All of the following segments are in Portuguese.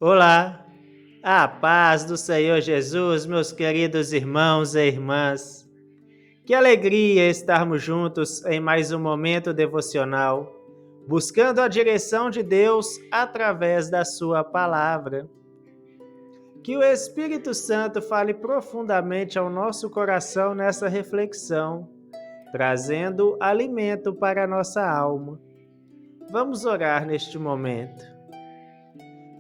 Olá, a paz do Senhor Jesus, meus queridos irmãos e irmãs. Que alegria estarmos juntos em mais um momento devocional, buscando a direção de Deus através da Sua palavra. Que o Espírito Santo fale profundamente ao nosso coração nessa reflexão, trazendo alimento para a nossa alma. Vamos orar neste momento.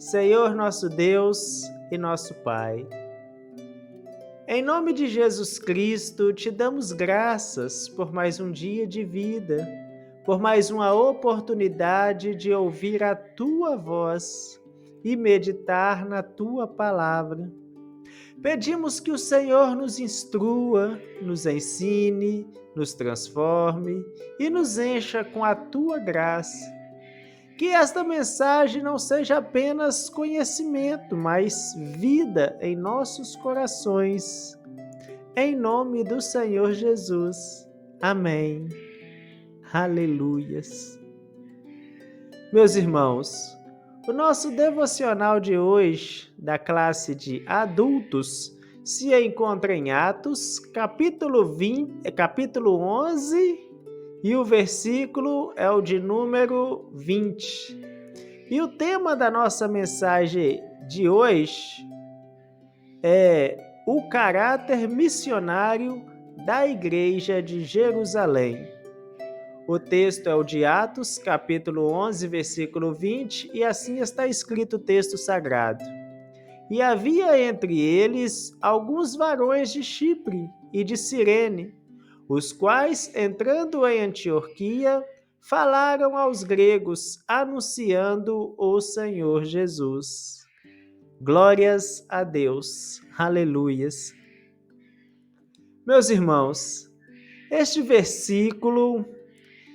Senhor nosso Deus e nosso Pai, em nome de Jesus Cristo, te damos graças por mais um dia de vida, por mais uma oportunidade de ouvir a Tua voz e meditar na Tua palavra. Pedimos que o Senhor nos instrua, nos ensine, nos transforme e nos encha com a Tua graça. Que esta mensagem não seja apenas conhecimento, mas vida em nossos corações. Em nome do Senhor Jesus. Amém. Aleluias. Meus irmãos, o nosso devocional de hoje, da classe de adultos, se encontra em Atos, capítulo 11, e o versículo é o de número 20. E o tema da nossa mensagem de hoje é o caráter missionário da Igreja de Jerusalém. O texto é o de Atos, capítulo 11, versículo 20, e assim está escrito o texto sagrado. E havia entre eles alguns varões de Chipre e de Cirene, os quais, entrando em Antioquia, falaram aos gregos, anunciando o Senhor Jesus. Glórias a Deus. Aleluias. Meus irmãos, este versículo,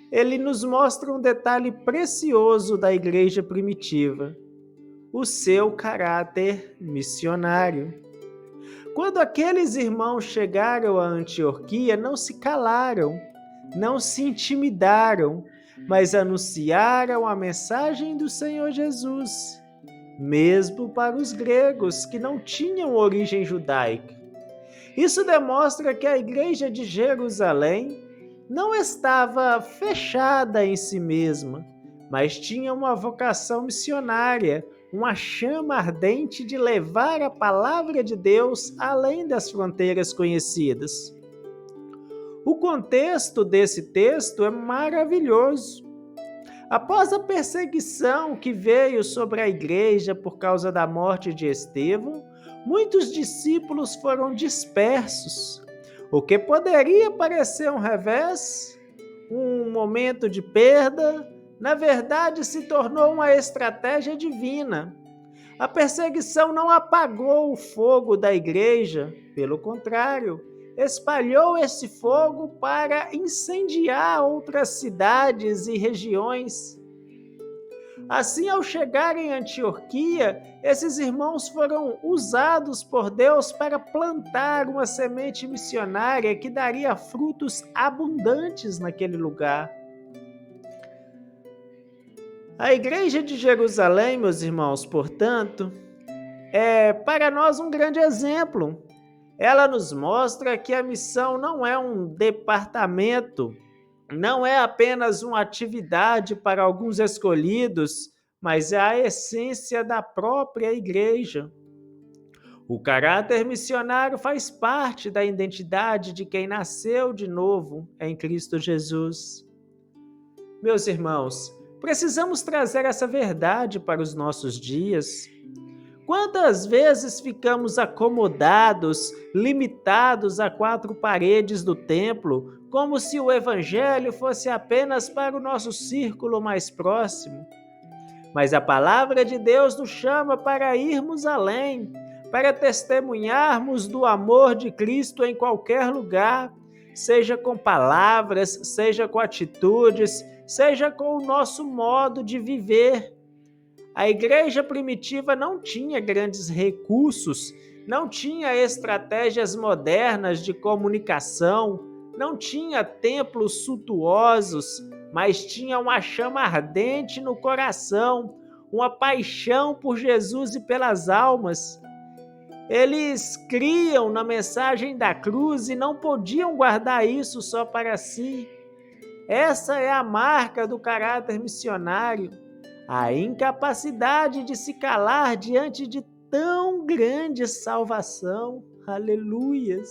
ele nos mostra um detalhe precioso da igreja primitiva, o seu caráter missionário. Quando aqueles irmãos chegaram a Antioquia, não se calaram, não se intimidaram, mas anunciaram a mensagem do Senhor Jesus, mesmo para os gregos que não tinham origem judaica. Isso demonstra que a igreja de Jerusalém não estava fechada em si mesma, mas tinha uma vocação missionária, uma chama ardente de levar a palavra de Deus além das fronteiras conhecidas. O contexto desse texto é maravilhoso. Após a perseguição que veio sobre a igreja por causa da morte de Estevão, muitos discípulos foram dispersos. O que poderia parecer um revés, um momento de perda, na verdade se tornou uma estratégia divina. A perseguição não apagou o fogo da igreja, pelo contrário, espalhou esse fogo para incendiar outras cidades e regiões. Assim, ao chegar em Antioquia, esses irmãos foram usados por Deus para plantar uma semente missionária que daria frutos abundantes naquele lugar. A Igreja de Jerusalém, meus irmãos, portanto, é para nós um grande exemplo. Ela nos mostra que a missão não é um departamento, não é apenas uma atividade para alguns escolhidos, mas é a essência da própria igreja. O caráter missionário faz parte da identidade de quem nasceu de novo em Cristo Jesus. Meus irmãos, precisamos trazer essa verdade para os nossos dias. Quantas vezes ficamos acomodados, limitados a quatro paredes do templo, como se o evangelho fosse apenas para o nosso círculo mais próximo? Mas a palavra de Deus nos chama para irmos além, para testemunharmos do amor de Cristo em qualquer lugar, seja com palavras, seja com atitudes, seja com o nosso modo de viver. A igreja primitiva não tinha grandes recursos, não tinha estratégias modernas de comunicação, não tinha templos suntuosos, mas tinha uma chama ardente no coração, uma paixão por Jesus e pelas almas. Eles criam na mensagem da cruz e não podiam guardar isso só para si. Essa é a marca do caráter missionário, a incapacidade de se calar diante de tão grande salvação. Aleluias!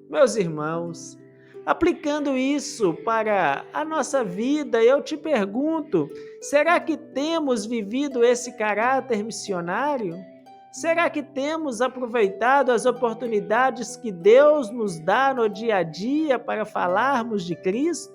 Meus irmãos, aplicando isso para a nossa vida, eu te pergunto, será que temos vivido esse caráter missionário? Será que temos aproveitado as oportunidades que Deus nos dá no dia a dia para falarmos de Cristo?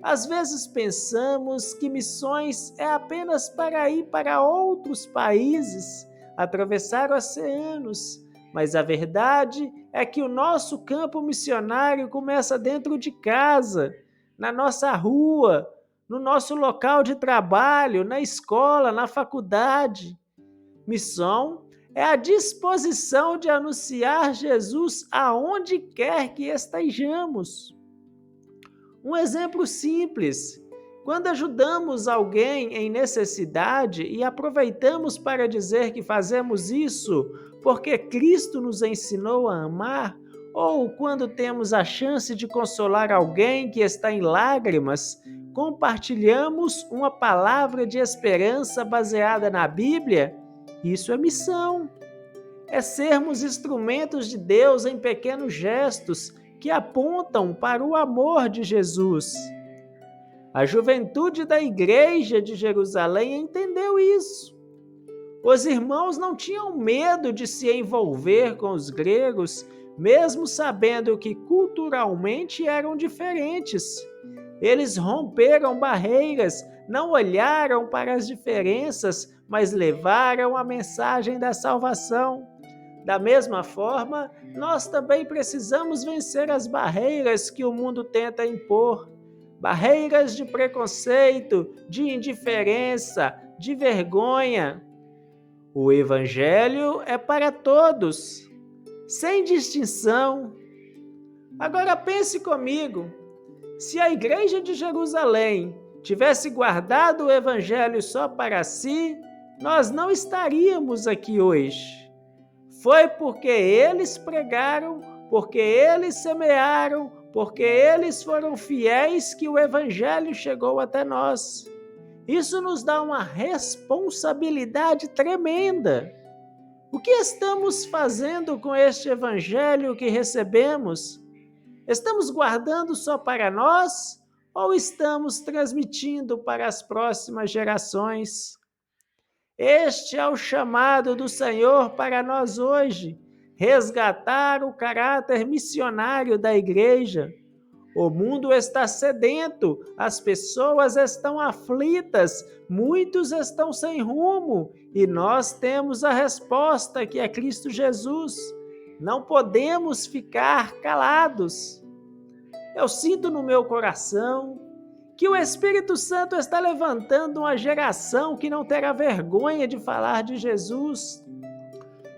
Às vezes pensamos que missões é apenas para ir para outros países, atravessar oceanos, mas a verdade é que o nosso campo missionário começa dentro de casa, na nossa rua, no nosso local de trabalho, na escola, na faculdade. Missão é a disposição de anunciar Jesus aonde quer que estejamos. Um exemplo simples: quando ajudamos alguém em necessidade e aproveitamos para dizer que fazemos isso porque Cristo nos ensinou a amar, ou quando temos a chance de consolar alguém que está em lágrimas, compartilhamos uma palavra de esperança baseada na Bíblia, isso é missão. É sermos instrumentos de Deus em pequenos gestos que apontam para o amor de Jesus. A juventude da igreja de Jerusalém entendeu isso. Os irmãos não tinham medo de se envolver com os gregos, mesmo sabendo que culturalmente eram diferentes. Eles romperam barreiras, não olharam para as diferenças, mas levaram a mensagem da salvação. Da mesma forma, nós também precisamos vencer as barreiras que o mundo tenta impor. Barreiras de preconceito, de indiferença, de vergonha. O Evangelho é para todos, sem distinção. Agora pense comigo, se a igreja de Jerusalém tivesse guardado o Evangelho só para si, nós não estaríamos aqui hoje. Foi porque eles pregaram, porque eles semearam, porque eles foram fiéis que o Evangelho chegou até nós. Isso nos dá uma responsabilidade tremenda. O que estamos fazendo com este Evangelho que recebemos? Estamos guardando só para nós ou estamos transmitindo para as próximas gerações? Este é o chamado do Senhor para nós hoje, resgatar o caráter missionário da igreja. O mundo está sedento, as pessoas estão aflitas, muitos estão sem rumo e nós temos a resposta que é Cristo Jesus. Não podemos ficar calados. Eu sinto no meu coração que o Espírito Santo está levantando uma geração que não terá vergonha de falar de Jesus.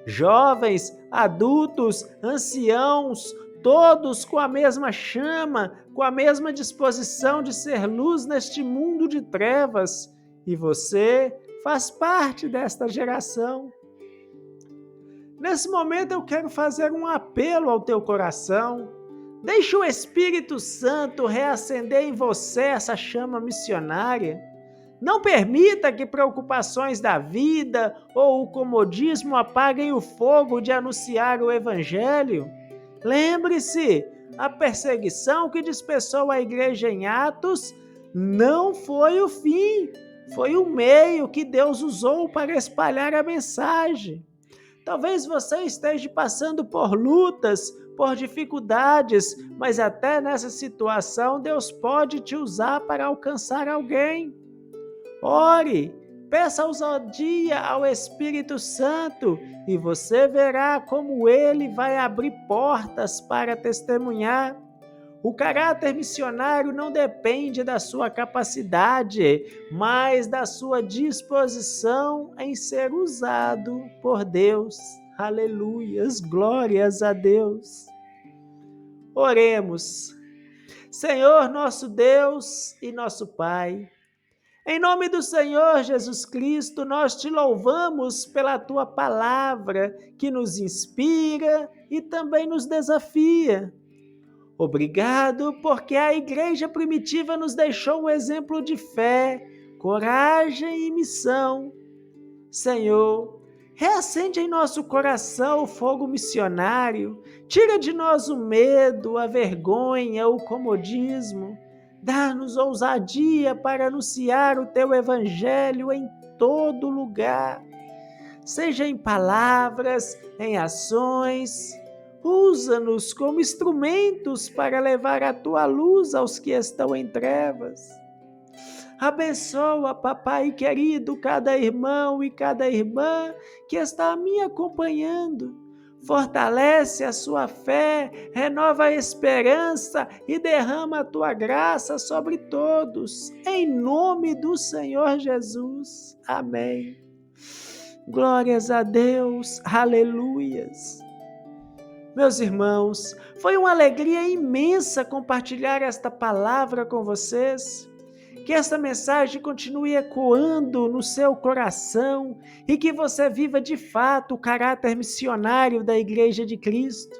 Jovens, adultos, anciãos, todos com a mesma chama, com a mesma disposição de ser luz neste mundo de trevas. E você faz parte desta geração. Nesse momento eu quero fazer um apelo ao teu coração. Deixe o Espírito Santo reacender em você essa chama missionária. Não permita que preocupações da vida ou o comodismo apaguem o fogo de anunciar o Evangelho. Lembre-se, a perseguição que dispersou a igreja em Atos não foi o fim, foi o meio que Deus usou para espalhar a mensagem. Talvez você esteja passando por lutas, por dificuldades, mas até nessa situação Deus pode te usar para alcançar alguém. Ore, peça ousadia ao Espírito Santo e você verá como Ele vai abrir portas para testemunhar. O caráter missionário não depende da sua capacidade, mas da sua disposição em ser usado por Deus. Aleluias, glórias a Deus. Oremos. Senhor, nosso Deus e nosso Pai, Em nome do Senhor Jesus Cristo, nós te louvamos pela tua palavra que nos inspira e também nos desafia. Obrigado, porque a igreja primitiva nos deixou um exemplo de fé, coragem e missão. Senhor, reacende em nosso coração o fogo missionário, tira de nós o medo, a vergonha, o comodismo. Dá-nos ousadia para anunciar o teu evangelho em todo lugar, seja em palavras, em ações. Usa-nos como instrumentos para levar a tua luz aos que estão em trevas. Abençoa, papai querido, cada irmão e cada irmã que está me acompanhando. Fortalece a sua fé, renova a esperança e derrama a tua graça sobre todos. Em nome do Senhor Jesus. Amém. Glórias a Deus. Aleluias. Meus irmãos, foi uma alegria imensa compartilhar esta palavra com vocês. Que esta mensagem continue ecoando no seu coração e que você viva de fato o caráter missionário da Igreja de Cristo.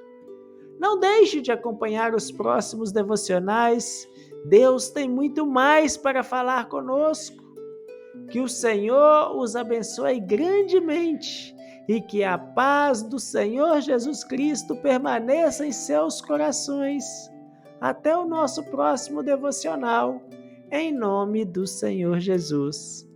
Não deixe de acompanhar os próximos devocionais. Deus tem muito mais para falar conosco. Que o Senhor os abençoe grandemente e que a paz do Senhor Jesus Cristo permaneça em seus corações. Até o nosso próximo devocional. Em nome do Senhor Jesus.